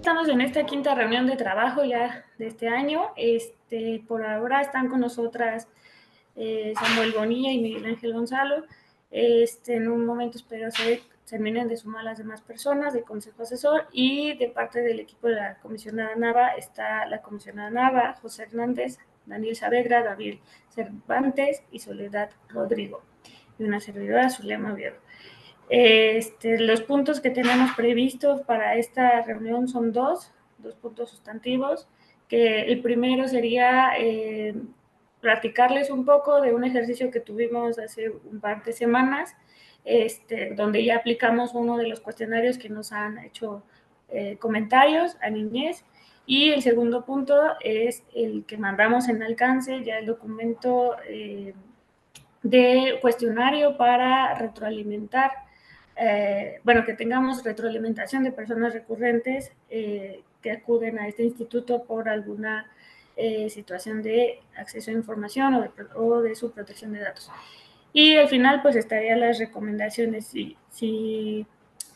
Estamos en esta quinta reunión de trabajo ya de este año. Por ahora están con nosotras Samuel Bonilla y Miguel Ángel Gonzalo. En un momento espero se terminen de sumar las demás personas del Consejo Asesor, y de parte del equipo de la comisionada Nava está la comisionada Nava, José Hernández, Daniel Saavedra, David Cervantes y Soledad Rodrigo, y una servidora, Zulema Oviedo. Los puntos que tenemos previstos para esta reunión son dos puntos sustantivos, que el primero sería platicarles un poco de un ejercicio que tuvimos hace un par de semanas, donde ya aplicamos uno de los cuestionarios que nos han hecho comentarios a niñez. Y el segundo punto es el que mandamos en alcance, ya el documento de cuestionario para retroalimentar, que tengamos retroalimentación de personas recurrentes que acuden a este instituto por alguna situación de acceso a información o de su protección de datos. Y al final, pues estarían las recomendaciones. Si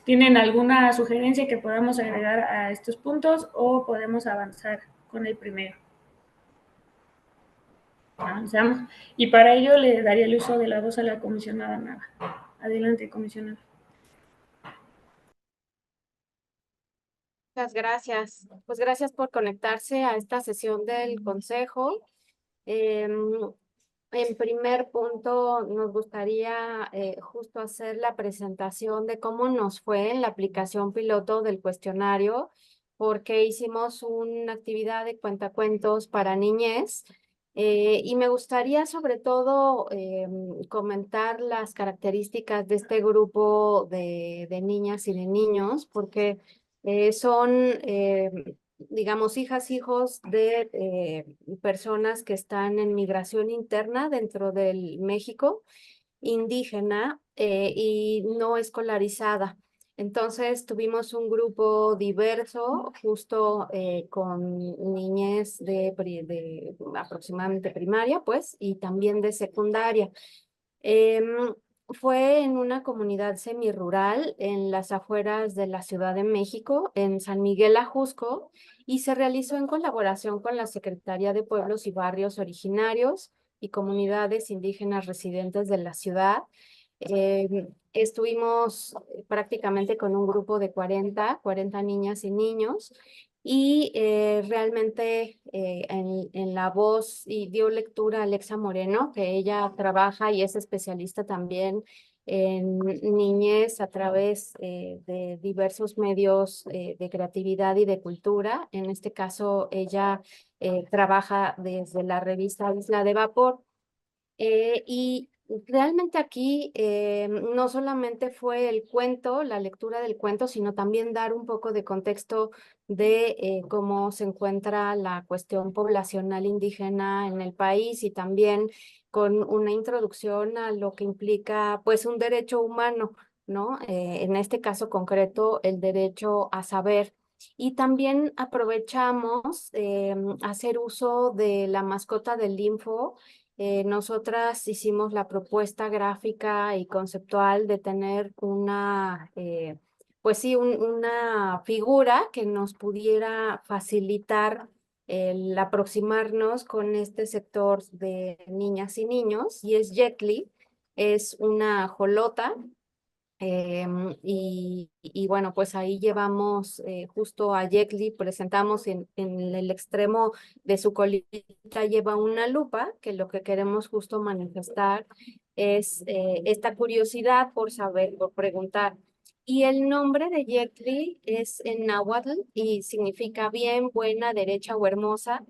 tienen alguna sugerencia que podamos agregar a estos puntos, o podemos avanzar con el primero. Avanzamos. Y para ello le daría el uso de la voz a la comisionada Nava. Adelante, comisionada. Muchas gracias. Pues gracias por conectarse a esta sesión del Consejo. En primer punto, nos gustaría justo hacer la presentación de cómo nos fue en la aplicación piloto del cuestionario, porque hicimos una actividad de cuentacuentos para niñez. Y me gustaría sobre todo comentar las características de este grupo de niñas y de niños, porque son, digamos, hijos de personas que están en migración interna dentro del México, indígena y no escolarizada. Entonces tuvimos un grupo diverso, justo con niñez de aproximadamente primaria, pues, y también de secundaria. Fue en una comunidad semirural en las afueras de la Ciudad de México, en San Miguel Ajusco, y se realizó en colaboración con la Secretaría de Pueblos y Barrios Originarios y comunidades indígenas residentes de la ciudad. Estuvimos prácticamente con un grupo de 40 niñas y niños, y realmente en la voz, y dio lectura a Alexa Moreno, que ella trabaja y es especialista también en niñez a través de diversos medios de creatividad y de cultura. En este caso, ella trabaja desde la revista Isla de Vapor. Y realmente aquí no solamente fue el cuento, la lectura del cuento, sino también dar un poco de contexto de cómo se encuentra la cuestión poblacional indígena en el país, y también con una introducción a lo que implica pues un derecho humano, ¿no? En este caso concreto, el derecho a saber. Y también aprovechamos hacer uso de la mascota del Linfo. Nosotras hicimos la propuesta gráfica y conceptual de tener pues sí, una figura que nos pudiera facilitar el aproximarnos con este sector de niñas y niños, y es Yetli, es una jolota. Y bueno, pues ahí llevamos justo a Yekli, presentamos en el extremo de su colita, lleva una lupa, que lo que queremos justo manifestar es esta curiosidad por saber, por preguntar. Y el nombre de Yekli es en náhuatl y significa bien, buena, derecha o hermosa.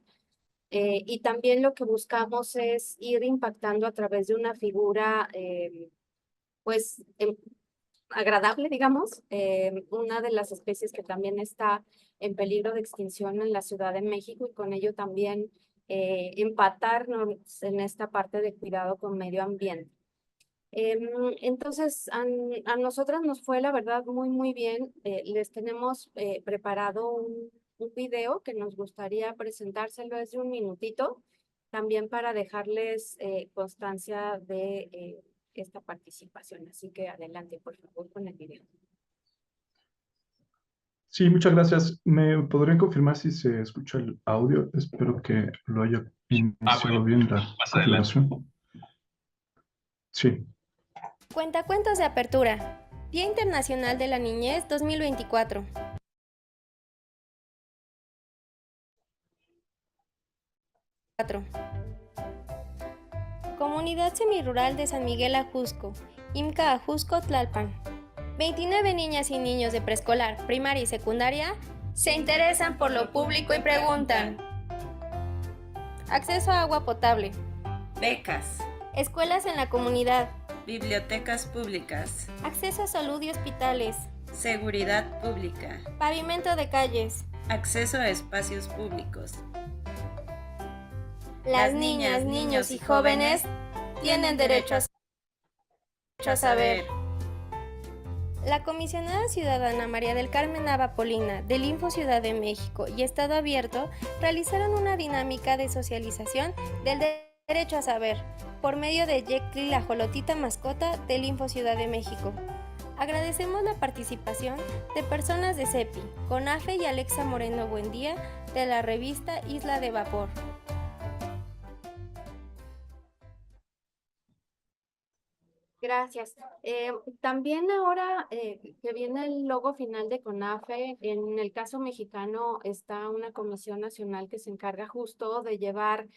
Y también lo que buscamos es ir impactando a través de una figura, pues, agradable, digamos. Una de las especies que también está en peligro de extinción en la Ciudad de México, y con ello también empatarnos en esta parte de cuidado con medio ambiente. Entonces, a nosotras nos fue, la verdad, muy, muy bien. Les tenemos preparado un video que nos gustaría presentárselo desde un minutito, también para dejarles constancia de esta participación. Así que adelante, por favor, con el video. Sí, muchas gracias. ¿Me podrían confirmar si se escucha el audio? Espero que lo haya iniciado bien la Más adelante. configuración. Sí. Cuentacuentos de apertura. Día Internacional de la Niñez 2024. Comunidad Semirural de San Miguel Ajusco, IMCA Ajusco, Tlalpan. 29 niñas y niños de preescolar, primaria y secundaria se interesan por lo público y preguntan. Acceso a agua potable. Becas. Escuelas en la comunidad. Bibliotecas públicas. Acceso a salud y hospitales. Seguridad pública. Pavimento de calles. Acceso a espacios públicos. Las niñas, niños y jóvenes tienen derecho a saber. La comisionada ciudadana María del Carmen Nava Polina del Info Ciudad de México y Estado Abierto realizaron una dinámica de socialización del derecho a saber por medio de Yecli, la jolotita mascota del Info Ciudad de México. Agradecemos la participación de personas de CEPI, CONAFE y Alexa Moreno Buendía de la revista Isla de Vapor. Gracias. También ahora que viene el logo final de CONAFE, en el caso mexicano está una comisión nacional que se encarga justo de llevar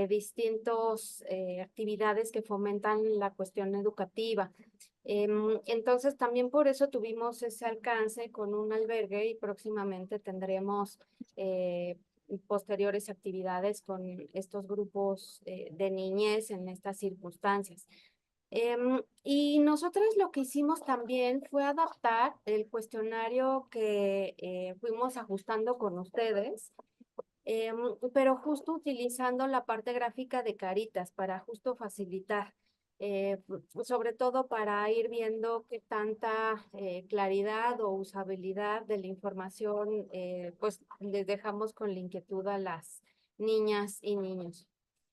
distintas actividades que fomentan la cuestión educativa. Entonces también por eso tuvimos ese alcance con un albergue y próximamente tendremos posteriores actividades con estos grupos de niñez en estas circunstancias. Y nosotros lo que hicimos también fue adaptar el cuestionario que fuimos ajustando con ustedes, pero justo utilizando la parte gráfica de caritas para justo facilitar, sobre todo para ir viendo qué tanta claridad o usabilidad de la información, pues les dejamos con la inquietud a las niñas y niños.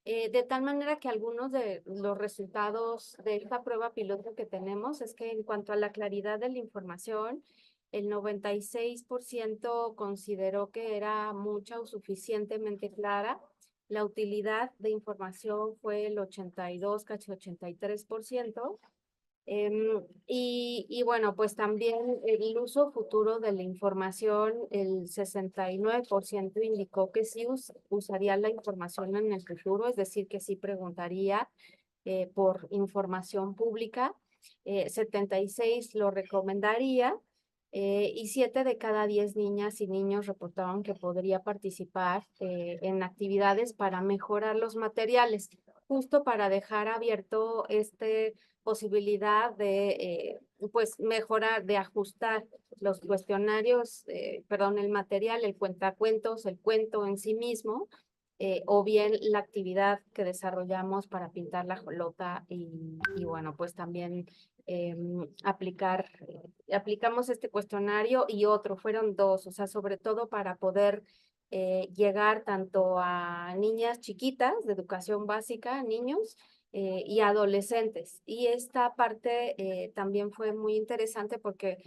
De tal manera que algunos de los resultados de esta prueba piloto que tenemos es que en cuanto a la claridad de la información, el 96% consideró que era mucha o suficientemente clara. La utilidad de información fue el 82, casi 83%. Y bueno, pues también el uso futuro de la información, el 69% indicó que sí usaría la información en el futuro, es decir, que sí preguntaría por información pública, 76 lo recomendaría, y 7 de cada 10 niñas y niños reportaron que podría participar en actividades para mejorar los materiales, justo para dejar abierto posibilidad de pues mejorar, de ajustar los cuestionarios, perdón, el material, el cuentacuentos, el cuento en sí mismo, o bien la actividad que desarrollamos para pintar la jolota y bueno, pues también aplicamos este cuestionario y otro, fueron dos, o sea, sobre todo para poder llegar tanto a niñas chiquitas de educación básica, niños, y adolescentes. Y esta parte también fue muy interesante porque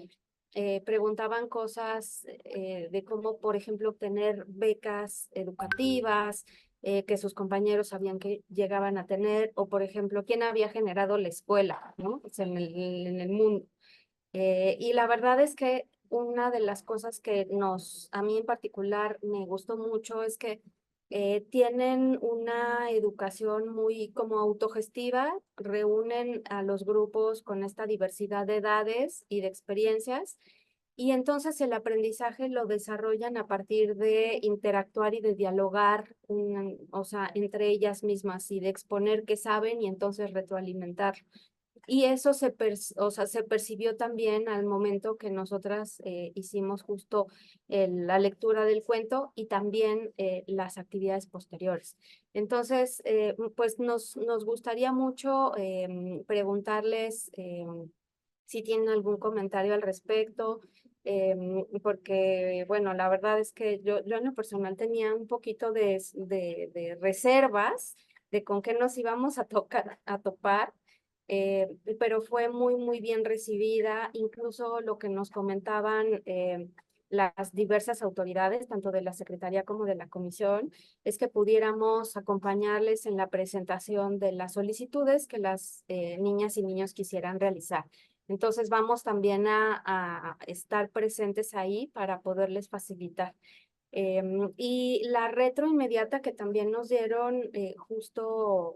preguntaban cosas de cómo, por ejemplo, obtener becas educativas que sus compañeros sabían que llegaban a tener, o por ejemplo, quién había generado la escuela, ¿no? Pues en el mundo. Y la verdad es que una de las cosas que a mí en particular me gustó mucho es que tienen una educación muy como autogestiva, reúnen a los grupos con esta diversidad de edades y de experiencias, y entonces el aprendizaje lo desarrollan a partir de interactuar y de dialogar, o sea, entre ellas mismas y de exponer qué saben y entonces retroalimentar. Y eso o sea, se percibió también al momento que nosotras hicimos justo la lectura del cuento y también las actividades posteriores. Entonces, pues nos gustaría mucho preguntarles si tienen algún comentario al respecto, porque, bueno, la verdad es que yo en lo personal tenía un poquito de reservas de con qué nos íbamos a topar, pero fue muy, muy bien recibida. Incluso lo que nos comentaban las diversas autoridades, tanto de la Secretaría como de la Comisión, es que pudiéramos acompañarles en la presentación de las solicitudes que las niñas y niños quisieran realizar. Entonces vamos también a estar presentes ahí para poderles facilitar. Y la retro inmediata que también nos dieron justo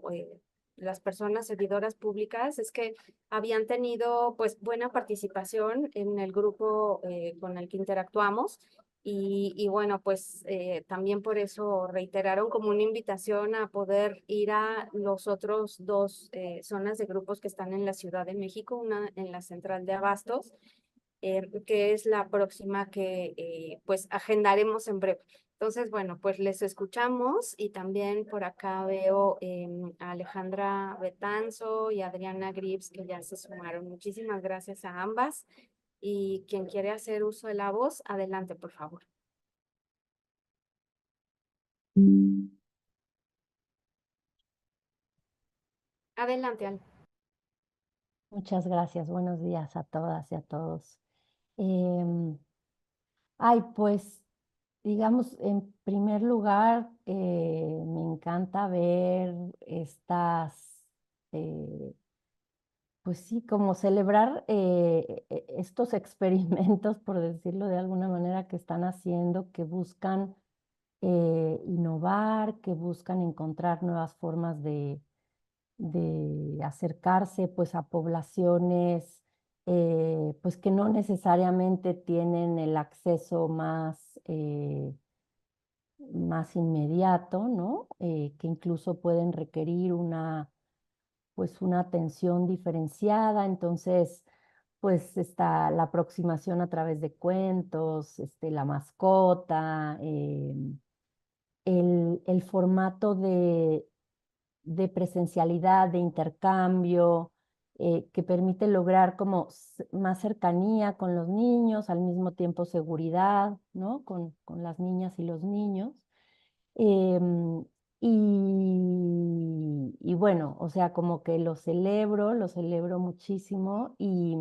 las personas servidoras públicas es que habían tenido pues buena participación en el grupo con el que interactuamos y bueno pues también por eso reiteraron como una invitación a poder ir a los otros dos zonas de grupos que están en la Ciudad de México, una en la Central de Abastos, que es la próxima que pues agendaremos en breve. Entonces, bueno, pues les escuchamos y también por acá veo a Alejandra Betanzo y Adriana Grips que ya se sumaron. Muchísimas gracias a ambas. Y quien quiere hacer uso de la voz, adelante, por favor. Adelante, Ale. Muchas gracias. Buenos días a todas y a todos. Ay, pues, digamos, en primer lugar, me encanta ver estas, pues sí, como celebrar estos experimentos, por decirlo de alguna manera, que están haciendo, que buscan innovar, que buscan encontrar nuevas formas de acercarse pues a poblaciones pues que no necesariamente tienen el acceso más inmediato, ¿no? Que incluso pueden requerir pues una atención diferenciada. Entonces, pues está la aproximación a través de cuentos, la mascota, el formato de presencialidad, de intercambio, que permite lograr como más cercanía con los niños, al mismo tiempo seguridad, ¿no? Con las niñas y los niños. Em, y bueno, o sea, como que lo celebro muchísimo y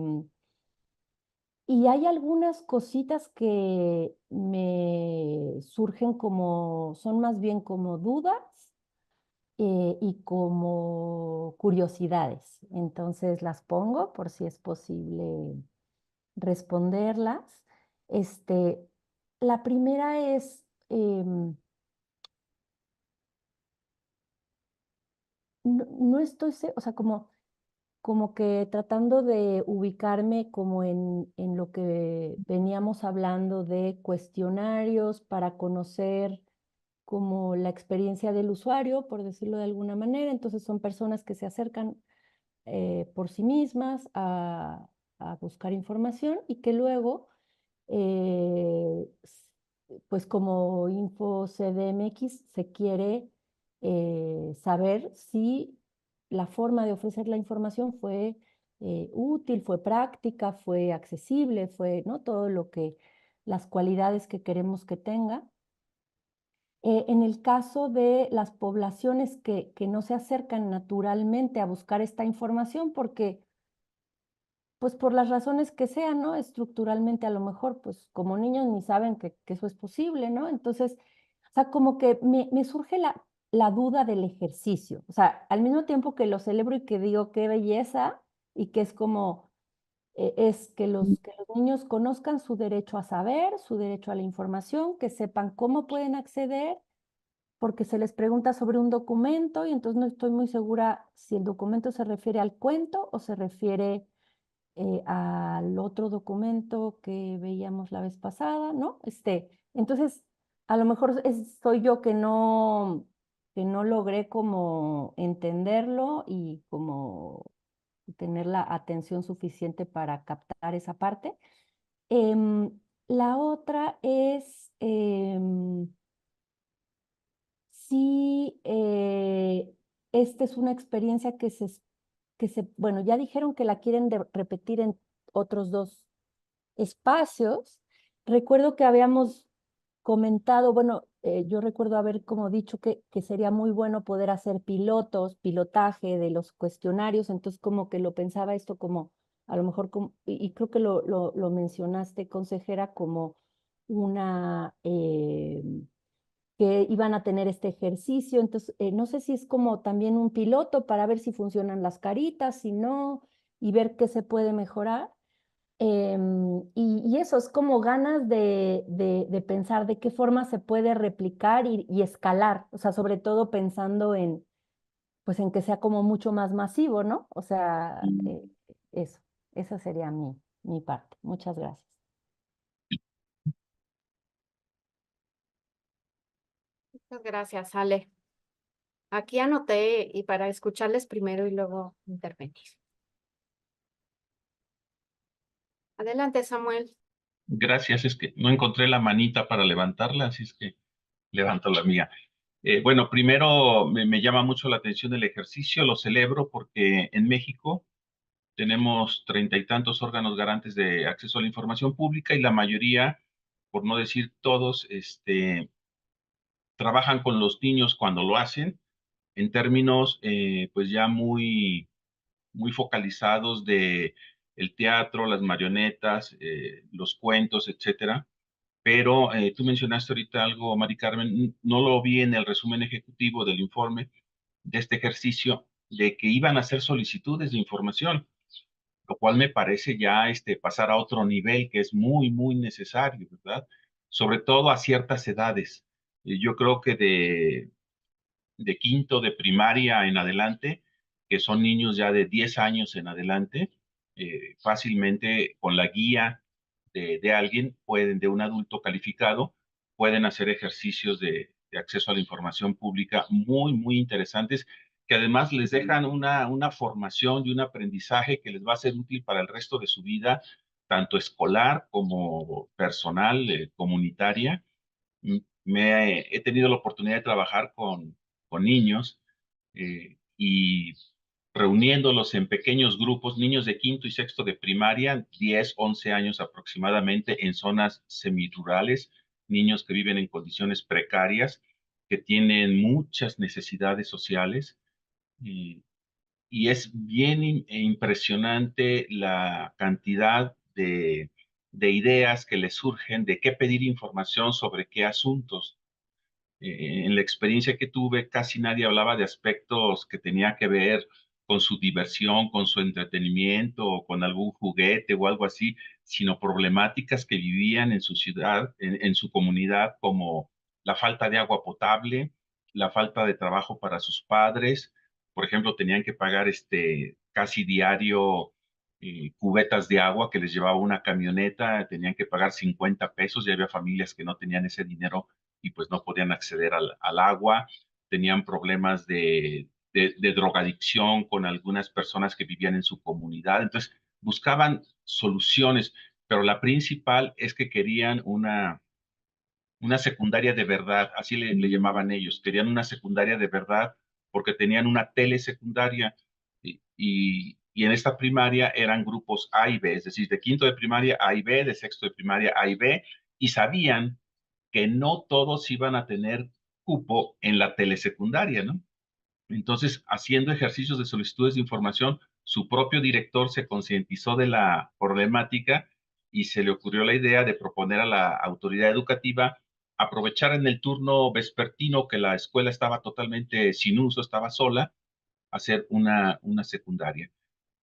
hay algunas cositas que me surgen como, son más bien como dudas y como curiosidades. Entonces las pongo por si es posible responderlas. Este, la primera es, no estoy, o sea, como que tratando de ubicarme como en lo que veníamos hablando de cuestionarios para conocer como la experiencia del usuario, por decirlo de alguna manera. Entonces son personas que se acercan por sí mismas a buscar información y que luego, pues como Info CDMX, se quiere saber si la forma de ofrecer la información fue útil, fue práctica, fue accesible, fue, ¿no? Todo lo que, las cualidades que queremos que tenga. En el caso de las poblaciones que no se acercan naturalmente a buscar esta información, porque, pues por las razones que sean, ¿no? Estructuralmente a lo mejor, pues como niños ni saben que eso es posible, ¿no? Entonces, o sea, como que me surge la duda del ejercicio. O sea, al mismo tiempo que lo celebro y que digo qué belleza y que es como, es que los niños conozcan su derecho a saber, su derecho a la información, que sepan cómo pueden acceder porque se les pregunta sobre un documento y entonces no estoy muy segura si el documento se refiere al cuento o se refiere al otro documento que veíamos la vez pasada, ¿no? Entonces, a lo mejor soy yo que no logré como entenderlo y como tener la atención suficiente para captar esa parte. La otra es sí, esta es una experiencia bueno, ya dijeron que la quieren repetir en otros dos espacios. Recuerdo que habíamos comentado, bueno, yo recuerdo haber como dicho que sería muy bueno poder hacer pilotaje de los cuestionarios, entonces como que lo pensaba esto como, a lo mejor, y creo que lo mencionaste, consejera, como que iban a tener este ejercicio. Entonces, no sé si es como también un piloto para ver si funcionan las caritas, si no, y ver qué se puede mejorar. Y eso es como ganas de pensar de qué forma se puede replicar y escalar, o sea, sobre todo pensando en, pues en que sea como mucho más masivo, ¿no? O sea, eso, esa sería mi parte. Muchas gracias. Muchas gracias, Ale. Aquí anoté y para escucharles primero y luego intervenir. Adelante, Samuel. Gracias, es que no encontré la manita para levantarla, así es que levanto la mía. Bueno, primero me llama mucho la atención el ejercicio, lo celebro porque en México tenemos 30 y tantos órganos garantes de acceso a la información pública y la mayoría, por no decir todos, trabajan con los niños cuando lo hacen en términos pues ya muy focalizados de el teatro, las marionetas, los cuentos, etcétera. Pero tú mencionaste ahorita algo, Mari Carmen, no lo vi en el resumen ejecutivo del informe de este ejercicio, de que iban a hacer solicitudes de información, lo cual me parece ya pasar a otro nivel que es muy necesario, ¿verdad? Sobre todo a ciertas edades. Yo creo que de quinto de primaria en adelante, que son niños ya de 10 años en adelante, fácilmente con la guía de alguien, de un adulto calificado, pueden hacer ejercicios de acceso a la información pública muy interesantes, que además les dejan una formación y un aprendizaje que les va a ser útil para el resto de su vida, tanto escolar como personal, comunitaria. He tenido la oportunidad de trabajar con niños y reuniéndolos en pequeños grupos, niños de quinto y sexto de primaria, 10, 11 años aproximadamente, en zonas semirurales, niños que viven en condiciones precarias, que tienen muchas necesidades sociales. Y, y es bien impresionante la cantidad de ideas que les surgen de qué pedir información sobre qué asuntos. En la experiencia que tuve, casi nadie hablaba de aspectos que tenía que ver con su diversión, con su entretenimiento, o con algún juguete o algo así, sino problemáticas que vivían en su ciudad, en su comunidad, como la falta de agua potable, la falta de trabajo para sus padres. Por ejemplo, tenían que pagar casi diario cubetas de agua que les llevaba una camioneta, tenían que pagar 50 pesos, ya había familias que no tenían ese dinero y pues no podían acceder al agua, tenían problemas de drogadicción con algunas personas que vivían en su comunidad, entonces buscaban soluciones, pero la principal es que querían una secundaria de verdad, así le llamaban ellos, querían una secundaria de verdad porque tenían una telesecundaria y en esta primaria eran grupos A y B, es decir, de quinto de primaria A y B, de sexto de primaria A y B, y sabían que no todos iban a tener cupo en la telesecundaria, ¿no? Entonces, haciendo ejercicios de solicitudes de información, su propio director se concientizó de la problemática y se le ocurrió la idea de proponer a la autoridad educativa aprovechar en el turno vespertino que la escuela estaba totalmente sin uso, estaba sola, hacer una secundaria.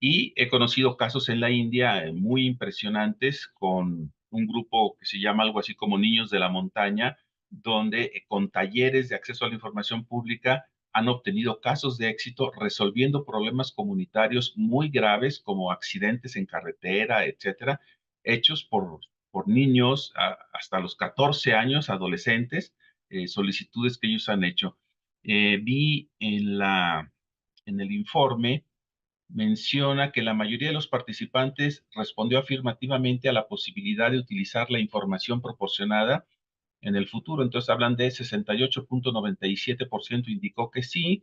Y he conocido casos en la India muy impresionantes con un grupo que se llama algo así como Niños de la Montaña, donde con talleres de acceso a la información pública han obtenido casos de éxito resolviendo problemas comunitarios muy graves como accidentes en carretera, etcétera, hechos por niños hasta los 14 años, adolescentes, solicitudes que ellos han hecho. Vi en el informe menciona que la mayoría de los participantes respondió afirmativamente a la posibilidad de utilizar la información proporcionada en el futuro. Entonces hablan de 68.97% indicó que sí,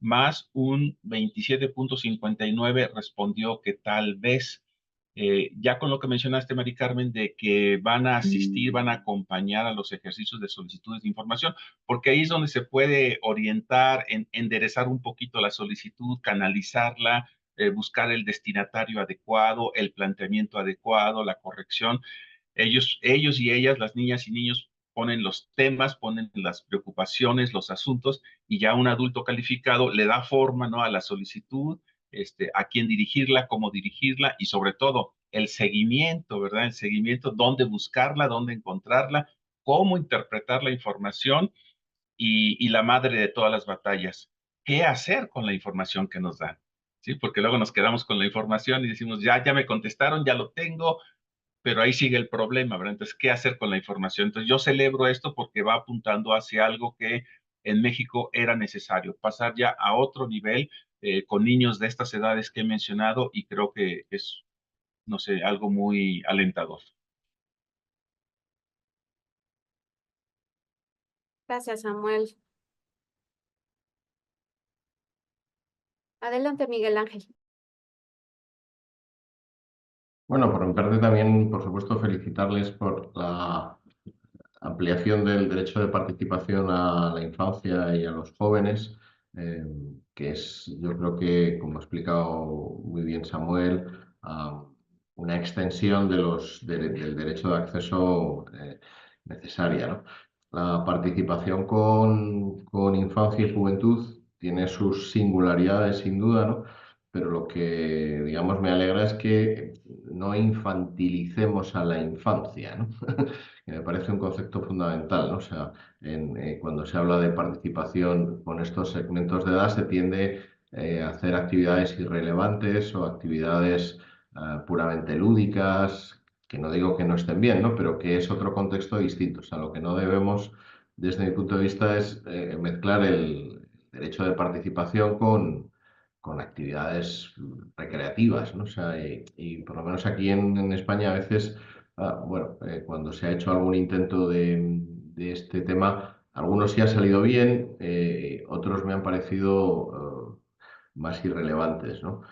más un 27.59% respondió que tal vez. Ya con lo que mencionaste, Mari Carmen, de que van a asistir, van a acompañar a los ejercicios de solicitudes de información, porque ahí es donde se puede orientar, enderezar un poquito la solicitud, canalizarla, buscar el destinatario adecuado, el planteamiento adecuado, la corrección. Ellos y ellas, las niñas y niños, ponen los temas, ponen las preocupaciones, los asuntos, y ya un adulto calificado le da forma, ¿no?, a la solicitud, a quién dirigirla, cómo dirigirla, y sobre todo el seguimiento, ¿verdad? El seguimiento, dónde buscarla, dónde encontrarla, cómo interpretar la información y la madre de todas las batallas, qué hacer con la información que nos dan, ¿sí? Porque luego nos quedamos con la información y decimos, ya me contestaron, ya lo tengo, pero ahí sigue el problema, ¿verdad? Entonces, ¿qué hacer con la información? Entonces, yo celebro esto porque va apuntando hacia algo que en México era necesario, pasar ya a otro nivel con niños de estas edades que he mencionado, y creo que es, no sé, algo muy alentador. Gracias, Samuel. Adelante, Miguel Ángel. Bueno, por mi parte también, por supuesto, felicitarles por la ampliación del derecho de participación a la infancia y a los jóvenes, eh, que es, yo creo que, como ha explicado muy bien Samuel, una extensión del derecho de acceso necesaria, ¿no? La participación con infancia y juventud tiene sus singularidades, sin duda, ¿no? Pero lo que, digamos, me alegra es que no infantilicemos a la infancia, ¿no? Que me parece un concepto fundamental, ¿no? O sea, cuando se habla de participación con estos segmentos de edad se tiende a hacer actividades irrelevantes o actividades puramente lúdicas, que no digo que no estén bien, ¿no? Pero que es otro contexto distinto. O sea, lo que no debemos, desde mi punto de vista, es mezclar el derecho de participación con actividades recreativas, ¿no? O sea, y por lo menos aquí en España a veces, bueno, cuando se ha hecho algún intento de este tema, algunos sí han salido bien, otros me han parecido más irrelevantes, ¿no?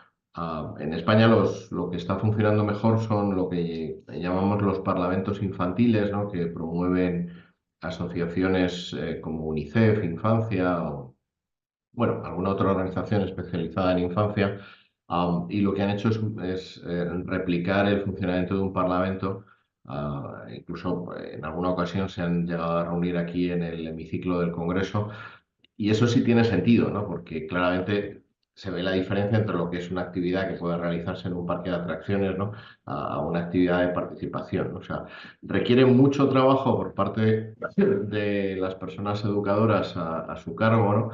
En España lo que está funcionando mejor son lo que llamamos los parlamentos infantiles, ¿no?, que promueven asociaciones como UNICEF, Infancia, o bueno, alguna otra organización especializada en infancia, y lo que han hecho es replicar el funcionamiento de un parlamento. Incluso en alguna ocasión se han llegado a reunir aquí en el hemiciclo del Congreso, y eso sí tiene sentido, ¿no? Porque claramente se ve la diferencia entre lo que es una actividad que puede realizarse en un parque de atracciones, ¿no?, a una actividad de participación, ¿no? O sea, requiere mucho trabajo por parte de las personas educadoras a su cargo, ¿no?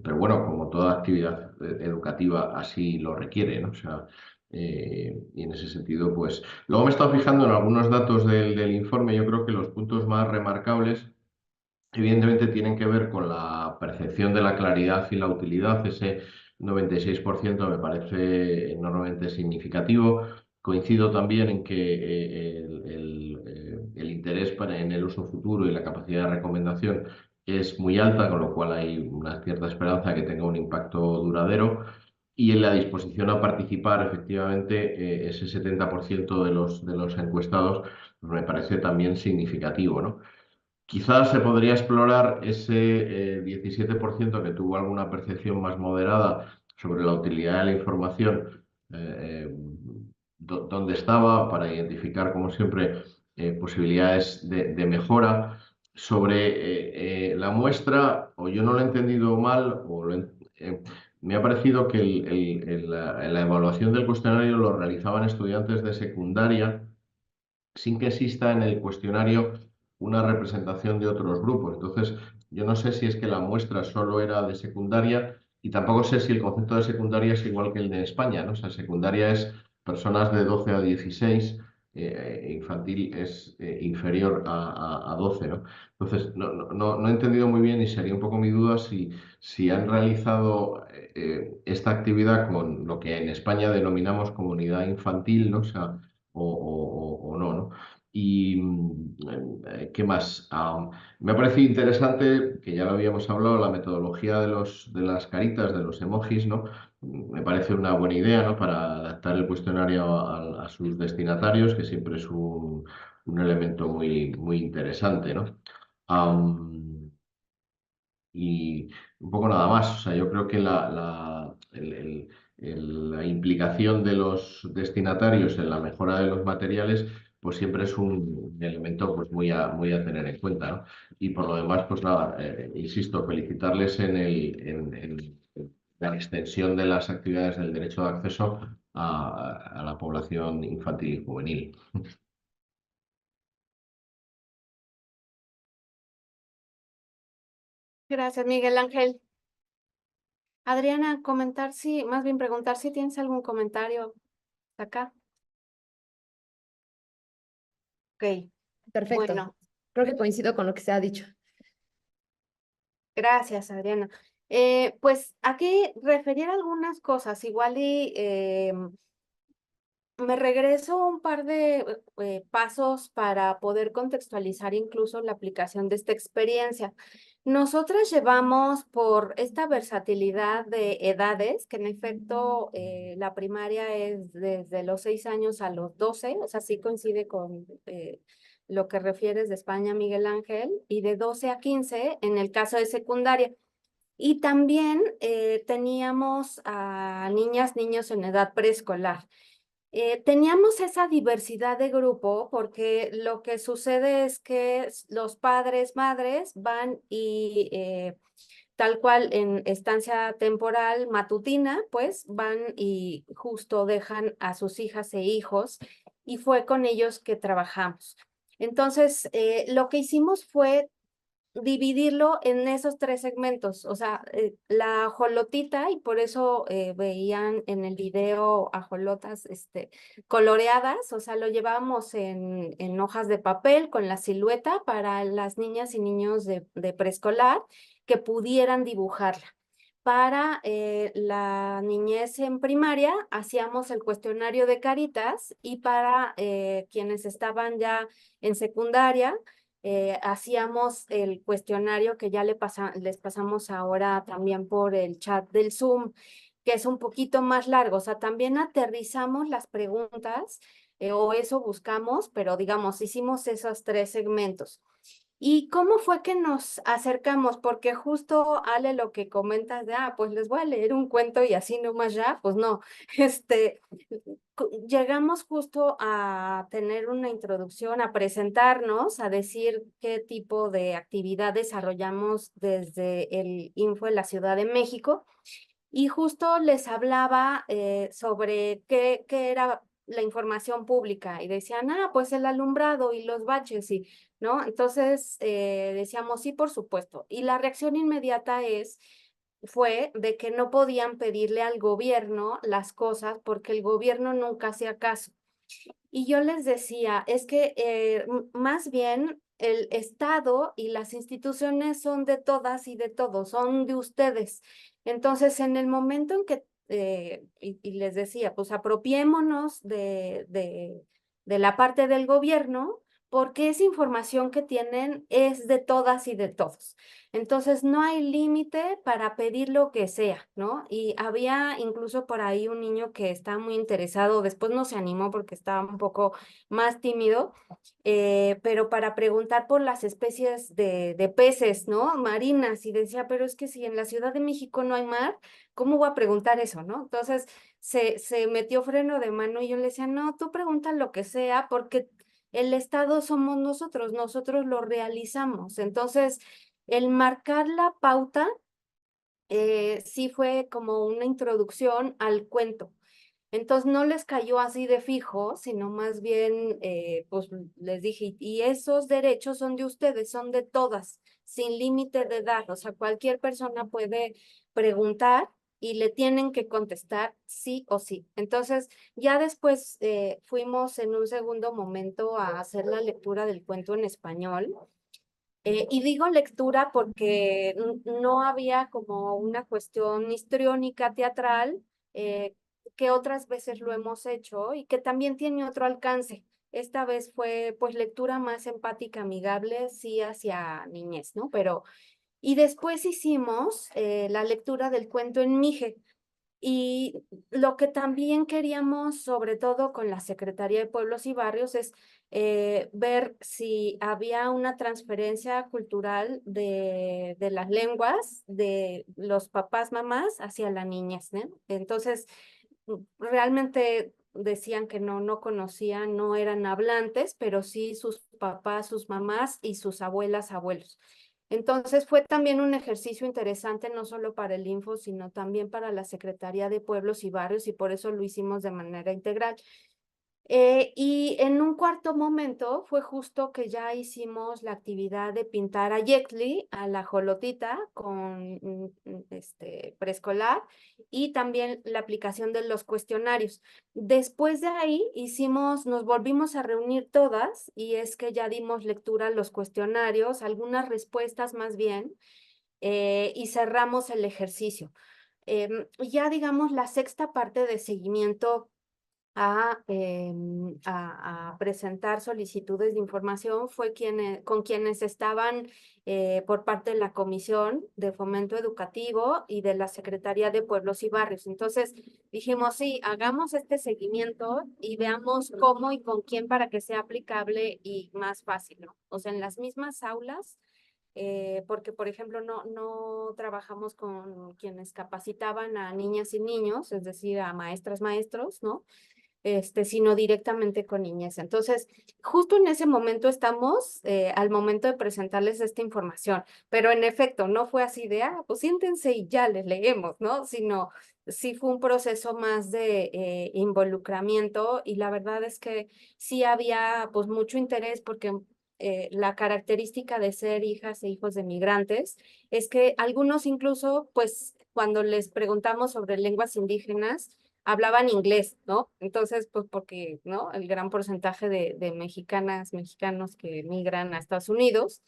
Pero bueno, como toda actividad educativa así lo requiere, ¿no? O sea, y en ese sentido, pues... Luego me he estado fijando en algunos datos del informe. Yo creo que los puntos más remarcables evidentemente tienen que ver con la percepción de la claridad y la utilidad. Ese 96% me parece enormemente significativo. Coincido también en que el interés en el uso futuro y la capacidad de recomendación es muy alta, con lo cual hay una cierta esperanza que tenga un impacto duradero. Y en la disposición a participar, efectivamente, ese 70% de los encuestados, pues me parece también significativo, ¿no? Quizás se podría explorar ese 17% que tuvo alguna percepción más moderada sobre la utilidad de la información, dónde estaba, para identificar, como siempre, posibilidades de mejora. Sobre la muestra, o yo no lo he entendido mal, me ha parecido que la evaluación del cuestionario lo realizaban estudiantes de secundaria, sin que exista en el cuestionario una representación de otros grupos. Entonces, yo no sé si es que la muestra solo era de secundaria, y tampoco sé si el concepto de secundaria es igual que el de España, ¿no? O sea, secundaria es personas de 12 a 16, infantil es inferior a 12, ¿no? Entonces, no he entendido muy bien, y sería un poco mi duda si han realizado esta actividad con lo que en España denominamos comunidad infantil, ¿no? O sea, o no, ¿no? Y ¿qué más? Me ha parecido interesante, que ya lo habíamos hablado, la metodología de las caritas, de los emojis, ¿no? Me parece una buena idea, ¿no?, para adaptar el cuestionario a sus destinatarios, que siempre es un elemento muy, muy interesante, ¿no? Y un poco nada más. O sea, yo creo que la implicación de los destinatarios en la mejora de los materiales pues siempre es un elemento pues muy a tener en cuenta, ¿no? Y por lo demás, pues nada, insisto, felicitarles en la extensión de las actividades del derecho de acceso a la población infantil y juvenil. Gracias, Miguel Ángel. Adriana, comentar si, más bien preguntar si tienes algún comentario acá. Ok, Perfecto. bueno, Creo que coincido con lo que se ha dicho. gracias, Adriana. Pues aquí referir algunas cosas, igual y me regreso un par de pasos para poder contextualizar incluso la aplicación de esta experiencia. Nosotras llevamos por esta versatilidad de edades, que en efecto la primaria es desde los 6 años a los 12, o sea, sí coincide con lo que refieres de España, Miguel Ángel, y de 12 a 15 en el caso de secundaria. Y también teníamos a niñas, niños en edad preescolar. Teníamos esa diversidad de grupo porque lo que sucede es que los padres, madres van y tal cual en estancia temporal matutina, pues van y justo dejan a sus hijas e hijos y fue con ellos que trabajamos. Entonces, lo que hicimos fue dividirlo en esos 3 segmentos, o sea, la ajolotita, y por eso veían en el video ajolotas coloreadas, o sea, lo llevamos en hojas de papel con la silueta para las niñas y niños de preescolar que pudieran dibujarla. Para la niñez en primaria, hacíamos el cuestionario de caritas y para quienes estaban ya en secundaria, hacíamos el cuestionario que ya les pasamos ahora también por el chat del Zoom, que es un poquito más largo. O sea, también aterrizamos las preguntas o eso buscamos, pero digamos, hicimos esos 3 segmentos. ¿Y cómo fue que nos acercamos? Porque justo, Ale, lo que comentas de, pues les voy a leer un cuento y así nomás ya, pues no, llegamos justo a tener una introducción, a presentarnos, a decir qué tipo de actividad desarrollamos desde el Info de la Ciudad de México y justo les hablaba sobre qué era la información pública y decían, pues el alumbrado y los baches, ¿no? Entonces decíamos, sí, por supuesto. Y la reacción inmediata fue de que no podían pedirle al gobierno las cosas porque el gobierno nunca hacía caso. Y yo les decía, es que más bien el Estado y las instituciones son de todas y de todos, son de ustedes. Entonces, en el momento en que, y les decía, pues apropiémonos de la parte del gobierno, porque esa información que tienen es de todas y de todos. Entonces, no hay límite para pedir lo que sea, ¿no? Y había incluso por ahí un niño que estaba muy interesado, después no se animó porque estaba un poco más tímido, pero para preguntar por las especies de peces, ¿no? Marinas, y decía, pero es que si en la Ciudad de México no hay mar, ¿cómo voy a preguntar eso, no? Entonces, se metió freno de mano y yo le decía, no, tú pregunta lo que sea, porque el Estado somos nosotros lo realizamos. Entonces, el marcar la pauta sí fue como una introducción al cuento. Entonces no les cayó así de fijo, sino más bien, pues les dije, y esos derechos son de ustedes, son de todas, sin límite de edad. O sea, cualquier persona puede preguntar y le tienen que contestar sí o sí. Entonces, ya después fuimos en un segundo momento a hacer la lectura del cuento en español. Y digo lectura porque no había como una cuestión histriónica teatral, que otras veces lo hemos hecho y que también tiene otro alcance. Esta vez fue pues lectura más empática, amigable, sí hacia niñez, ¿no? Y después hicimos la lectura del cuento en Mije. Y lo que también queríamos, sobre todo con la Secretaría de Pueblos y Barrios, es ver si había una transferencia cultural de las lenguas de los papás, mamás hacia la niñez, ¿no? Entonces, realmente decían que no conocían, no eran hablantes, pero sí sus papás, sus mamás y sus abuelas, abuelos. Entonces fue también un ejercicio interesante, no solo para el Info, sino también para la Secretaría de Pueblos y Barrios, y por eso lo hicimos de manera integral. Y en un cuarto momento fue justo que ya hicimos la actividad de pintar a Yetli, a la Jolotita, con preescolar, y también la aplicación de los cuestionarios. Después de ahí nos volvimos a reunir todas, y es que ya dimos lectura a los cuestionarios, algunas respuestas más bien, y cerramos el ejercicio. Ya digamos la sexta parte de seguimiento a presentar solicitudes de información fue con quienes estaban por parte de la Comisión de Fomento Educativo y de la Secretaría de Pueblos y Barrios. Entonces dijimos, sí, hagamos este seguimiento y veamos cómo y con quién para que sea aplicable y más fácil, ¿no? O sea, en las mismas aulas, porque, por ejemplo, no trabajamos con quienes capacitaban a niñas y niños, es decir, a maestras, maestros, ¿no? Sino directamente con niñez. Entonces, justo en ese momento estamos al momento de presentarles esta información, pero en efecto, no fue así de, pues siéntense y ya les leemos, ¿no? Sino sí fue un proceso más de involucramiento, y la verdad es que sí había pues mucho interés porque la característica de ser hijas e hijos de migrantes es que algunos incluso, pues cuando les preguntamos sobre lenguas indígenas, hablaban inglés, ¿no? Entonces, pues porque, ¿no? El gran porcentaje de mexicanas, mexicanos que migran a Estados Unidos.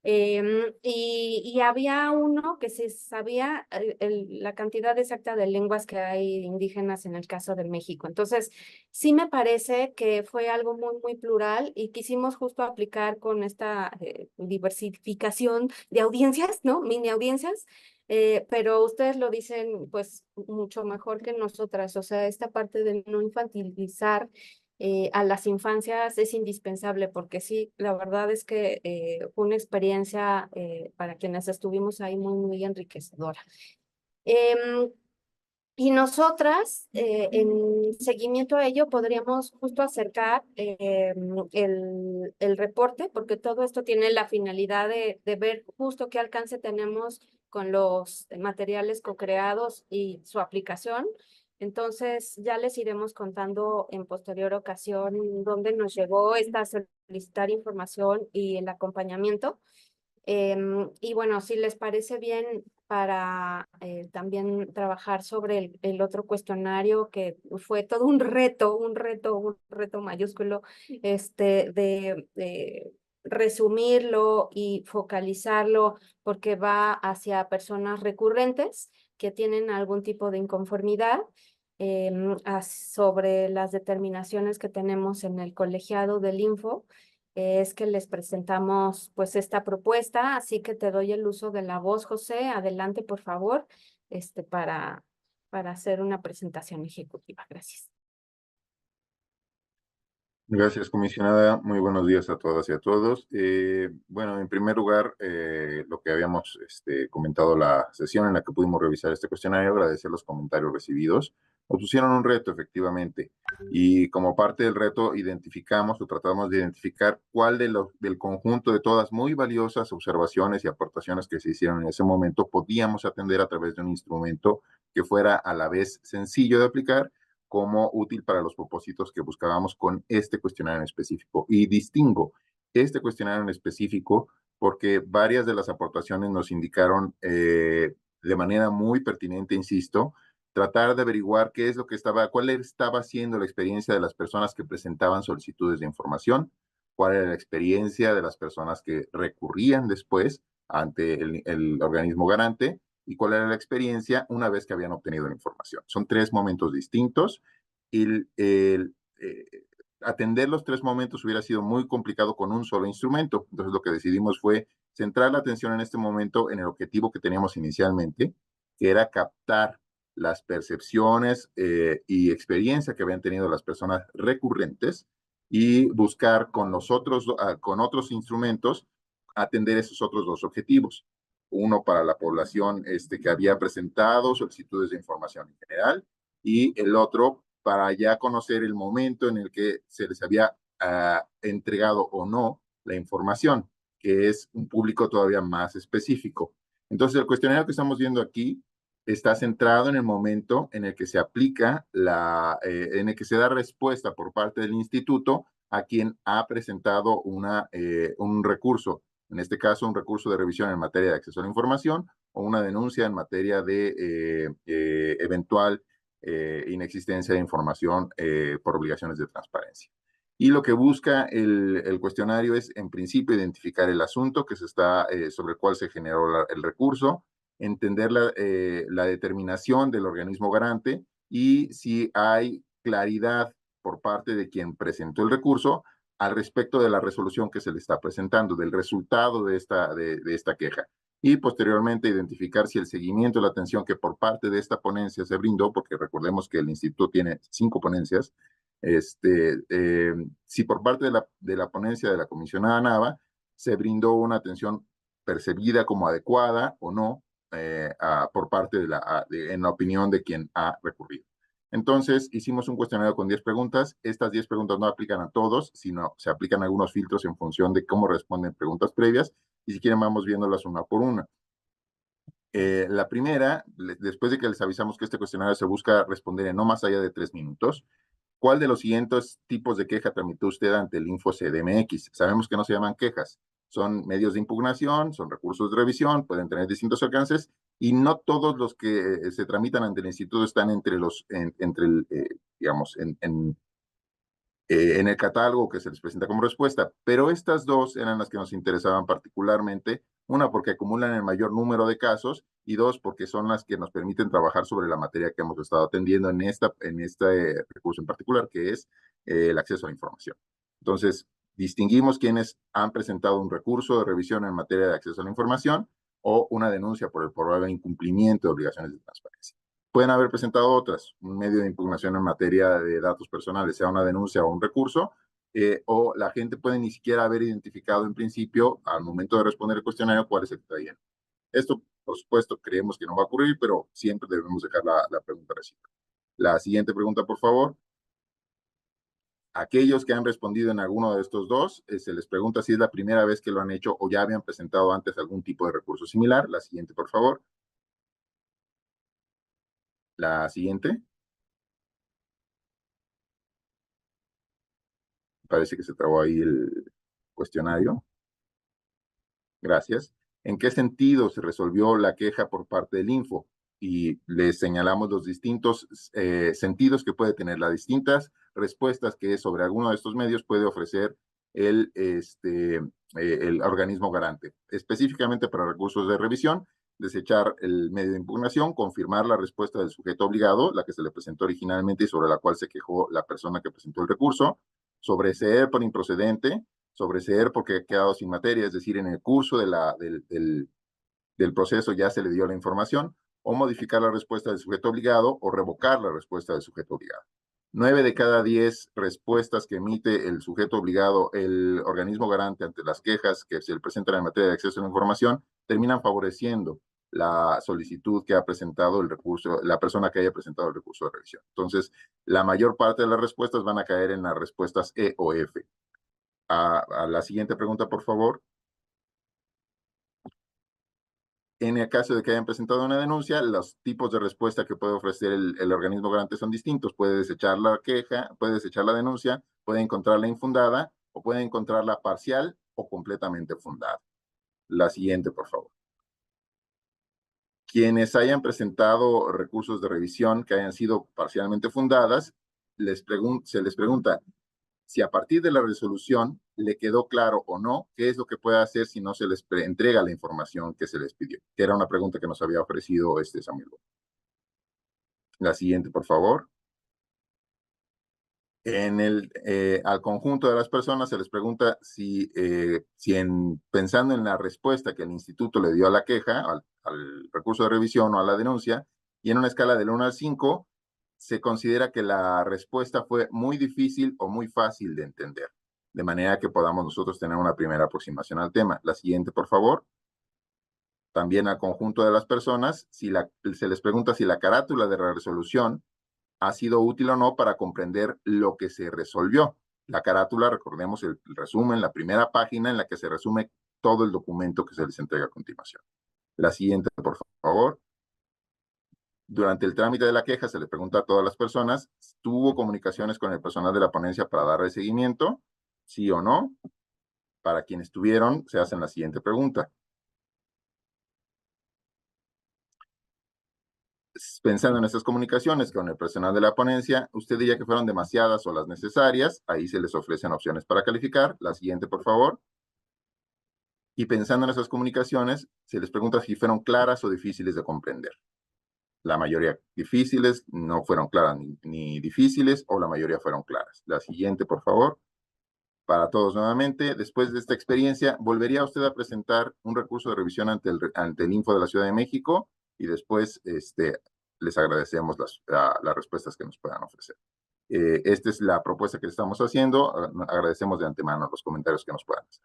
Y había uno que se sabía la cantidad exacta de lenguas que hay indígenas en el caso de México. Entonces, sí me parece que fue algo muy plural, y quisimos justo aplicar con esta diversificación de audiencias, ¿no? Mini audiencias. Pero ustedes lo dicen pues mucho mejor que nosotras, o sea, esta parte de no infantilizar a las infancias es indispensable, porque sí, la verdad es que fue una experiencia para quienes estuvimos ahí muy enriquecedora. Y nosotras, en seguimiento a ello, podríamos justo acercar el reporte, porque todo esto tiene la finalidad de ver justo qué alcance tenemos con los materiales co-creados y su aplicación. Entonces, ya les iremos contando en posterior ocasión dónde nos llegó esta solicitar información y el acompañamiento. Y bueno, si les parece bien, para también trabajar sobre el otro cuestionario, que fue todo un reto mayúsculo, de resumirlo y focalizarlo, porque va hacia personas recurrentes que tienen algún tipo de inconformidad sobre las determinaciones que tenemos en el colegiado del Info. Es que les presentamos pues esta propuesta, así que te doy el uso de la voz, José. Adelante, por favor, para hacer una presentación ejecutiva. Gracias. Gracias, comisionada. Muy buenos días a todas y a todos. Bueno, en primer lugar, lo que habíamos comentado la sesión en la que pudimos revisar este cuestionario, agradecer los comentarios recibidos. Nos pusieron un reto, efectivamente, y como parte del reto identificamos o tratamos de identificar cuál del conjunto de todas muy valiosas observaciones y aportaciones que se hicieron en ese momento podíamos atender a través de un instrumento que fuera a la vez sencillo de aplicar como útil para los propósitos que buscábamos con este cuestionario en específico. Y distingo este cuestionario en específico porque varias de las aportaciones nos indicaron de manera muy pertinente, insisto, tratar de averiguar qué es lo que cuál estaba siendo la experiencia de las personas que presentaban solicitudes de información, cuál era la experiencia de las personas que recurrían después ante el organismo garante, y cuál era la experiencia una vez que habían obtenido la información. Son 3 momentos distintos, y atender los 3 momentos hubiera sido muy complicado con un solo instrumento. Entonces lo que decidimos fue centrar la atención en este momento en el objetivo que teníamos inicialmente, que era captar las percepciones y experiencia que habían tenido las personas recurrentes, y buscar con otros instrumentos atender esos otros 2 objetivos. Uno para la población que había presentado solicitudes de información en general, y el otro para ya conocer el momento en el que se les había entregado o no la información, que es un público todavía más específico. Entonces, el cuestionario que estamos viendo aquí está centrado en el momento en el que se aplica en el que se da respuesta por parte del instituto a quien ha presentado un recurso, en este caso un recurso de revisión en materia de acceso a la información o una denuncia en materia de eventual inexistencia de información por obligaciones de transparencia. Y lo que busca el cuestionario es, en principio, identificar el asunto que sobre el cual se generó el recurso, entender la determinación del organismo garante y si hay claridad por parte de quien presentó el recurso al respecto de la resolución que se le está presentando, del resultado de esta queja. Y posteriormente identificar si el seguimiento y la atención que por parte de esta ponencia se brindó, porque recordemos que el instituto tiene 5 ponencias, si por parte de la ponencia de la comisionada Nava se brindó una atención percibida como adecuada o no por parte en la opinión de quien ha recurrido. Entonces, hicimos un cuestionario con 10 preguntas. Estas 10 preguntas no aplican a todos, sino se aplican algunos filtros en función de cómo responden preguntas previas. Y si quieren, vamos viéndolas una por una. La primera, después de que les avisamos que este cuestionario se busca responder en no más allá de 3 minutos, ¿cuál de los siguientes tipos de queja tramitó usted ante el InfoCDMX? Sabemos que no se llaman quejas, son medios de impugnación, son recursos de revisión, pueden tener distintos alcances y no todos los que se tramitan ante el instituto están en el catálogo que se les presenta como respuesta, pero estas dos eran las que nos interesaban particularmente, una porque acumulan el mayor número de casos y dos porque son las que nos permiten trabajar sobre la materia que hemos estado atendiendo en este recurso en particular, que es el acceso a la información. Entonces, distinguimos quienes han presentado un recurso de revisión en materia de acceso a la información o una denuncia por el probable incumplimiento de obligaciones de transparencia. Pueden haber presentado otras, un medio de impugnación en materia de datos personales, sea una denuncia o un recurso, o la gente puede ni siquiera haber identificado en principio, al momento de responder el cuestionario, cuál es el que está lleno. Esto, por supuesto, creemos que no va a ocurrir, pero siempre debemos dejar la pregunta recíproca. La siguiente pregunta, por favor. Aquellos que han respondido en alguno de estos dos, se les pregunta si es la primera vez que lo han hecho o ya habían presentado antes algún tipo de recurso similar. La siguiente, por favor. La siguiente. Parece que se trabó ahí el cuestionario. Gracias. ¿En qué sentido se resolvió la queja por parte del Info? Y les señalamos los distintos sentidos que puede tener, las distintas respuestas que sobre alguno de estos medios puede ofrecer el organismo garante. Específicamente para recursos de revisión, desechar el medio de impugnación, confirmar la respuesta del sujeto obligado, la que se le presentó originalmente y sobre la cual se quejó la persona que presentó el recurso, sobreseer por improcedente, sobreseer porque ha quedado sin materia, es decir, en el curso del proceso ya se le dio la información, o modificar la respuesta del sujeto obligado o revocar la respuesta del sujeto obligado. 9 de cada 10 respuestas que emite el sujeto obligado, el organismo garante ante las quejas que se le presentan en materia de acceso a la información, terminan favoreciendo la solicitud que ha presentado el recurso, la persona que haya presentado el recurso de revisión. Entonces, la mayor parte de las respuestas van a caer en las respuestas E o F. A la siguiente pregunta, por favor. En el caso de que hayan presentado una denuncia, los tipos de respuesta que puede ofrecer el organismo garante son distintos. Puede desechar la queja, puede desechar la denuncia, puede encontrarla infundada o puede encontrarla parcial o completamente fundada. La siguiente, por favor. Quienes hayan presentado recursos de revisión que hayan sido parcialmente fundadas, se les pregunta si a partir de la resolución le quedó claro o no qué es lo que puede hacer si no se les entrega la información que se les pidió, que era una pregunta que nos había ofrecido Samuel. La siguiente, por favor. Al conjunto de las personas se les pregunta si pensando en la respuesta que el instituto le dio a la queja, al recurso de revisión o a la denuncia, y en una escala del 1 al 5, se considera que la respuesta fue muy difícil o muy fácil de entender, de manera que podamos nosotros tener una primera aproximación al tema. La siguiente, por favor. También al conjunto de las personas, se les pregunta si la carátula de la resolución ha sido útil o no para comprender lo que se resolvió. La carátula, recordemos el resumen, la primera página en la que se resume todo el documento que se les entrega a continuación. La siguiente, por favor. Durante el trámite de la queja se le pregunta a todas las personas, ¿tuvo comunicaciones con el personal de la ponencia para darle seguimiento? ¿Sí o no? Para quienes tuvieron, se hacen la siguiente pregunta. Pensando en estas comunicaciones con el personal de la ponencia, usted diría que fueron demasiadas o las necesarias. Ahí se les ofrecen opciones para calificar. La siguiente, por favor. Y pensando en esas comunicaciones, se les pregunta si fueron claras o difíciles de comprender. La mayoría difíciles, no fueron claras ni difíciles, o la mayoría fueron claras. La siguiente, por favor. Para todos nuevamente, después de esta experiencia, ¿volvería usted a presentar un recurso de revisión ante el Info de la Ciudad de México? Y después les agradecemos las respuestas que nos puedan ofrecer. Esta es la propuesta que estamos haciendo. Agradecemos de antemano los comentarios que nos puedan hacer.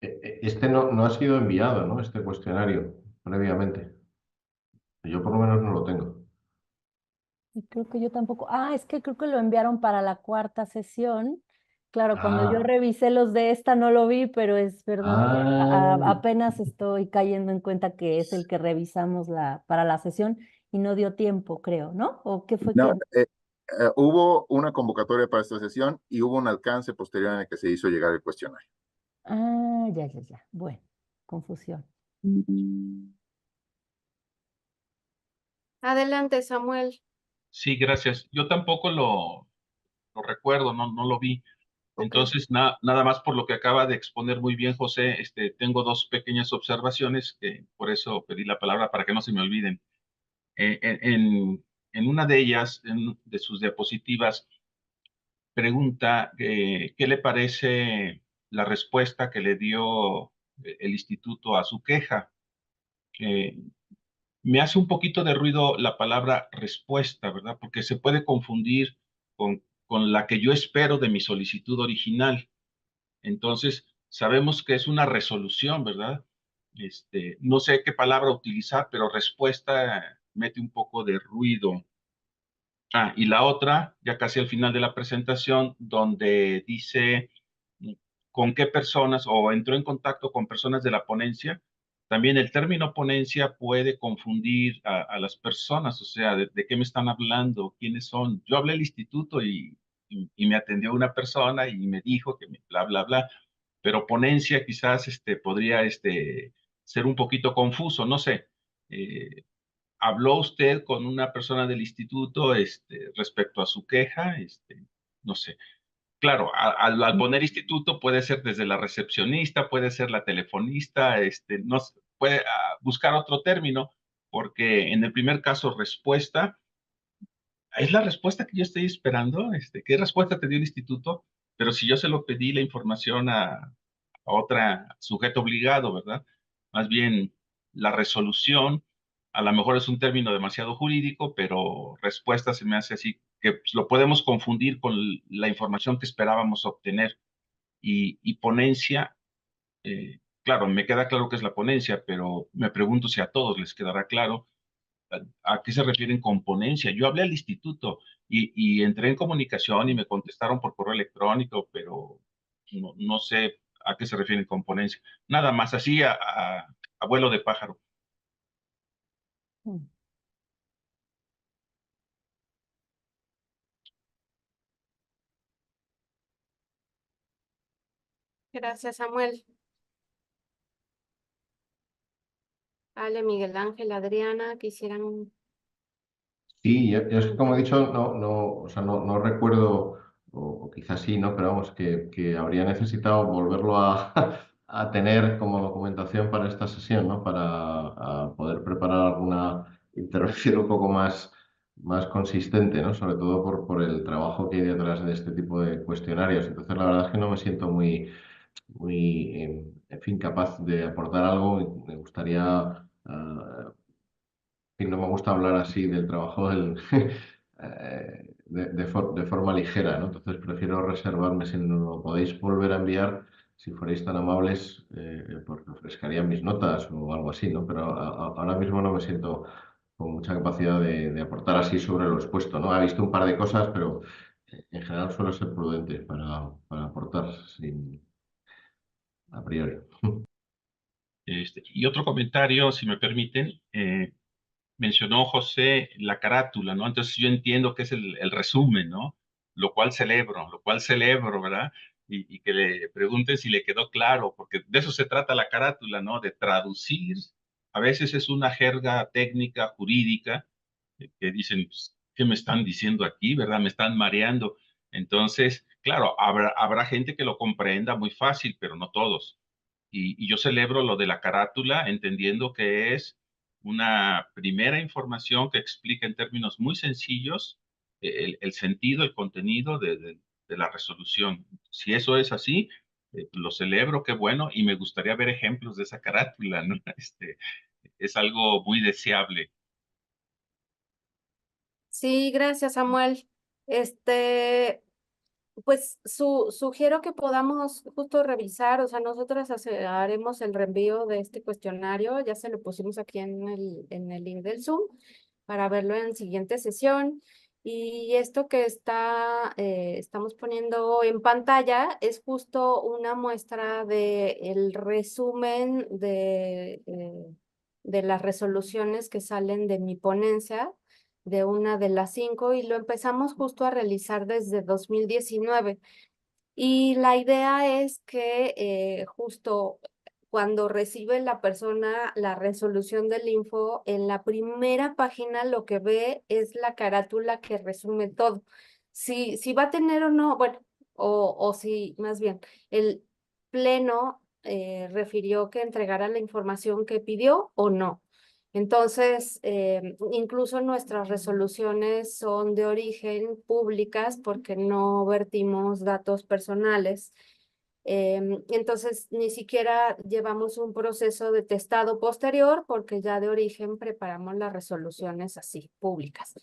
Este no ha sido enviado, ¿no? Este cuestionario previamente. Yo por lo menos no lo tengo. Y creo que yo tampoco. Ah, es que creo que lo enviaron para la 4ª sesión. Claro, cuando yo Ah, revisé los de esta no lo vi, pero es verdad que ah, apenas estoy cayendo en cuenta que es el que revisamos para la sesión y no dio tiempo, creo, ¿no? ¿O qué fue No, que? hubo una convocatoria para esta sesión y hubo un alcance posterior en el que se hizo llegar el cuestionario. Ah, ya. Bueno, confusión. Adelante, Samuel. Sí, gracias. Yo tampoco lo recuerdo, no lo vi. Ok. Entonces, nada más por lo que acaba de exponer muy bien José, tengo dos pequeñas observaciones que por eso pedí la palabra para que no se me olviden. En una de ellas, de sus diapositivas, pregunta qué le parece la respuesta que le dio el instituto a su queja. Me hace un poquito de ruido la palabra respuesta, ¿verdad? Porque se puede confundir con la que yo espero de mi solicitud original. Entonces, sabemos que es una resolución, ¿verdad? No sé qué palabra utilizar, pero respuesta mete un poco de ruido. Y la otra, ya casi al final de la presentación, donde dice con qué personas o entró en contacto con personas de la ponencia. También el término ponencia puede confundir a las personas, o sea, de qué me están hablando, quiénes son. Yo hablé al instituto y me atendió una persona y me dijo que bla, bla, bla, pero ponencia quizás podría ser un poquito confuso, no sé. ¿Habló usted con una persona del instituto respecto a su queja? No sé. Claro, al poner instituto puede ser desde la recepcionista, puede ser la telefonista, no sé, puede buscar otro término, porque en el primer caso respuesta, es la respuesta que yo estoy esperando, ¿qué respuesta te dio el instituto? Pero si yo se lo pedí la información a otra sujeto obligado, ¿verdad? Más bien la resolución, a lo mejor es un término demasiado jurídico, pero respuesta se me hace así, que pues, lo podemos confundir con la información que esperábamos obtener. Y ponencia, claro, me queda claro que es la ponencia, pero me pregunto si a todos les quedará claro a qué se refieren con ponencia. Yo hablé al instituto y entré en comunicación y me contestaron por correo electrónico, pero no sé a qué se refieren con ponencia. Nada más, así a vuelo de pájaro. Mm. Gracias, Samuel. Ale, Miguel Ángel, Adriana, quisieran. sí, yo es que como he dicho, o sea, no recuerdo, o quizás sí, ¿no? Pero vamos, que habría necesitado volverlo a tener como documentación para esta sesión, ¿no? Para poder preparar alguna intervención un poco más consistente, ¿no? Sobre todo por el trabajo que hay detrás de este tipo de cuestionarios. Entonces, la verdad es que no me siento muy, en fin, capaz de aportar algo. Me gustaría, y no me gusta hablar así del trabajo de forma ligera, ¿no? Entonces prefiero reservarme, si no lo podéis volver a enviar, si fuerais tan amables, porque refrescarían mis notas o algo así, ¿no? Pero ahora mismo no me siento con mucha capacidad de aportar así sobre lo expuesto, ¿no? He visto un par de cosas, pero en general suelo ser prudente para aportar sin, a priori. Y otro comentario, si me permiten, mencionó José la carátula, ¿no? Entonces yo entiendo que es el resumen, ¿no? Lo cual celebro, ¿verdad? Y que le pregunten si le quedó claro, porque de eso se trata la carátula, ¿no? De traducir. A veces es una jerga técnica, jurídica, que dicen, pues, ¿qué me están diciendo aquí, verdad? Me están mareando. Entonces, claro, habrá gente que lo comprenda muy fácil, pero no todos. Y yo celebro lo de la carátula, entendiendo que es una primera información que explica en términos muy sencillos el sentido, el contenido de la resolución. Si eso es así, lo celebro, qué bueno, y me gustaría ver ejemplos de esa carátula, ¿no? Es algo muy deseable. Sí, gracias, Samuel. Pues sugiero que podamos justo revisar, o sea, nosotros haremos el reenvío de este cuestionario, ya se lo pusimos aquí en el link del Zoom para verlo en siguiente sesión. Y esto que estamos poniendo en pantalla es justo una muestra del resumen de las resoluciones que salen de mi ponencia, de una de las 5, y lo empezamos justo a realizar desde 2019. Y la idea es que justo cuando recibe la persona la resolución del info, en la primera página lo que ve es la carátula que resume todo. Si va a tener o no, bueno, o si más bien el pleno refirió que entregara la información que pidió o no. Entonces, incluso nuestras resoluciones son de origen públicas porque no vertimos datos personales. Entonces, ni siquiera llevamos un proceso de testado posterior porque ya de origen preparamos las resoluciones así, públicas.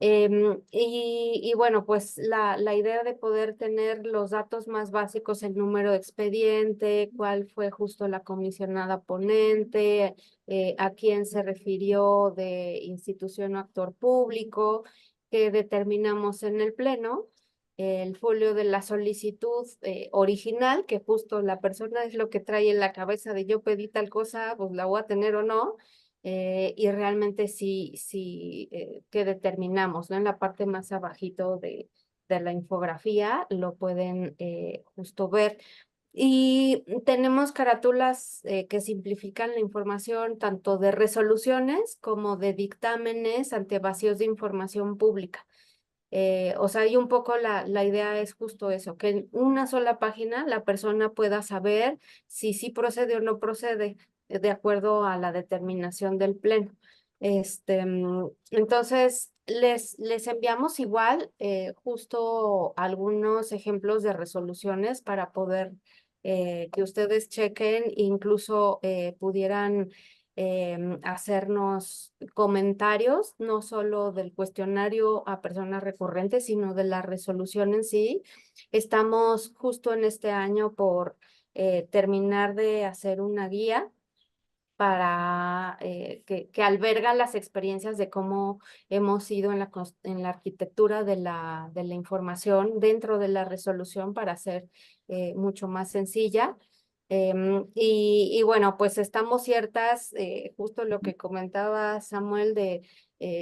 Y bueno, pues la idea de poder tener los datos más básicos, el número de expediente, cuál fue justo la comisionada ponente, a quién se refirió de institución o actor público, que determinamos en el pleno, el folio de la solicitud original, que justo la persona es lo que trae en la cabeza de yo pedí tal cosa, pues la voy a tener o no. Y realmente sí que determinamos, ¿no? En la parte más abajito de la infografía lo pueden justo ver. Y tenemos carátulas que simplifican la información tanto de resoluciones como de dictámenes ante vacíos de información pública. O sea, y un poco la idea es justo eso, que en una sola página la persona pueda saber si sí procede o no procede de acuerdo a la determinación del pleno. Entonces, les enviamos igual justo algunos ejemplos de resoluciones para poder que ustedes chequen, incluso pudieran hacernos comentarios, no solo del cuestionario a personas recurrentes, sino de la resolución en sí. Estamos justo en este año por terminar de hacer una guía para que alberga las experiencias de cómo hemos ido en la arquitectura de la información dentro de la resolución para hacer mucho más sencilla. Y bueno, pues estamos ciertas, justo lo que comentaba Samuel de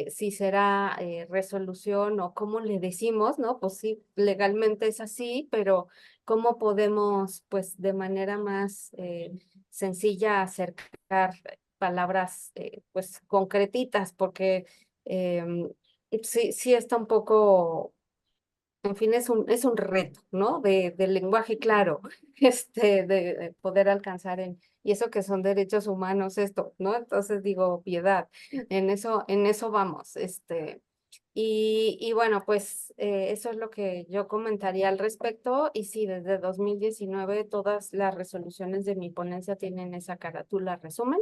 si será resolución o cómo le decimos, ¿no? Pues sí, legalmente es así, pero cómo podemos, pues de manera más sencilla acercar palabras, pues concretitas, porque sí está un poco. En fin, es un reto, ¿no? Del lenguaje claro, de poder alcanzar y eso que son derechos humanos, esto, ¿no? Entonces digo, piedad, en eso vamos, y bueno, pues eso es lo que yo comentaría al respecto, y sí, desde 2019 todas las resoluciones de mi ponencia tienen esa carátula resumen.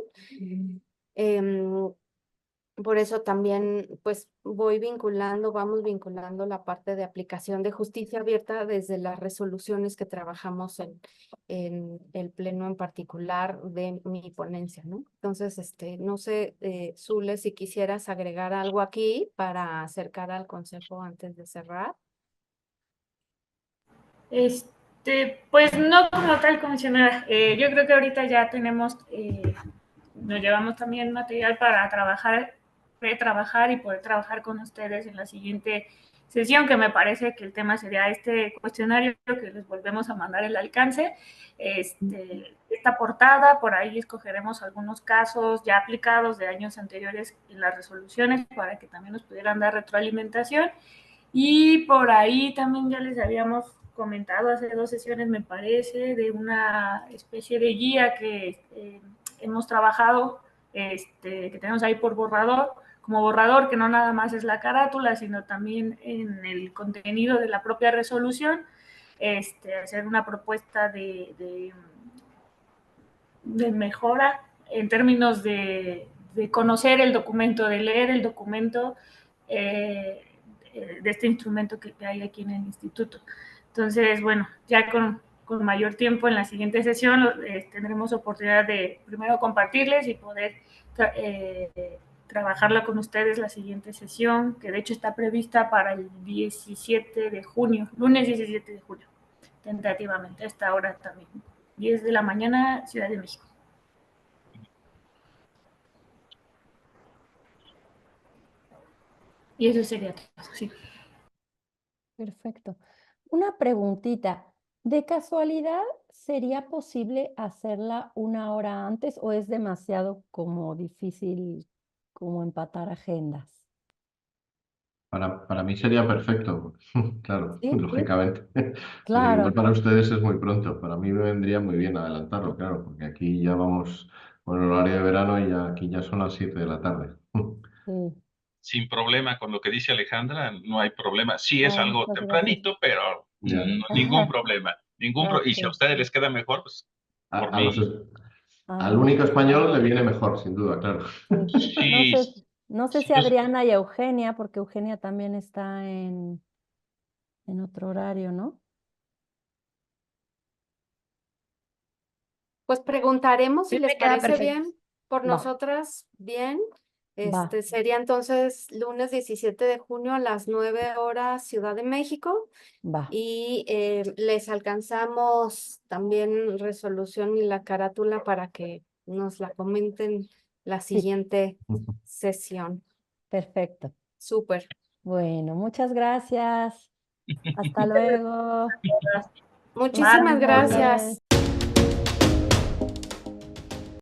Por eso también, pues, vamos vinculando la parte de aplicación de justicia abierta desde las resoluciones que trabajamos en el pleno en particular de mi ponencia, ¿no? Entonces, no sé, Zule, si quisieras agregar algo aquí para acercar al consejo antes de cerrar. Pues no como tal, comisionada. Yo creo que ahorita ya tenemos, nos llevamos también material para trabajar y poder trabajar con ustedes en la siguiente sesión, que me parece que el tema sería este cuestionario que les volvemos a mandar el alcance. Esta portada, por ahí escogeremos algunos casos ya aplicados de años anteriores en las resoluciones para que también nos pudieran dar retroalimentación. Y por ahí también ya les habíamos comentado hace 2 sesiones, me parece, de una especie de guía que hemos trabajado, que tenemos ahí por borrador, como borrador, que no nada más es la carátula, sino también en el contenido de la propia resolución, hacer una propuesta de mejora en términos de conocer el documento, de leer el documento, de este instrumento que hay aquí en el instituto. Entonces, bueno, ya con mayor tiempo en la siguiente sesión tendremos oportunidad de primero compartirles y poder trabajarla con ustedes la siguiente sesión, que de hecho está prevista para el 17 de junio, lunes 17 de junio, tentativamente, a esta hora también. 10 de la mañana, Ciudad de México. Y eso sería todo, sí. Perfecto. Una preguntita. ¿De casualidad sería posible hacerla 1 hora antes o es demasiado como difícil como empatar agendas? Para mí sería perfecto, claro, Sí, lógicamente. Pero claro. igual para ustedes es muy pronto. Para mí me vendría muy bien adelantarlo, claro, porque aquí ya vamos con el horario de verano y aquí ya son las 7 de la tarde. Sí. Sin problema con lo que dice Alejandra, no hay problema. Sí es algo Muchas tempranito, pero Ya. ningún problema. Y si a Ok. ustedes les queda mejor, pues por A los, mí, al único español le viene mejor, sin duda, claro. sí, No sé sí, si Adriana y Eugenia, porque Eugenia también está en otro horario, ¿no? Pues preguntaremos si Sí, les me queda parece perfecto. bien, por Va. nosotras bien. Va. Sería entonces lunes 17 de junio a las 9 horas Ciudad de México Va. y les alcanzamos también resolución y la carátula para que nos la comenten la Sí. siguiente sesión. Perfecto. Súper. Bueno, muchas gracias. Hasta luego. Muchísimas Buenas gracias. noches.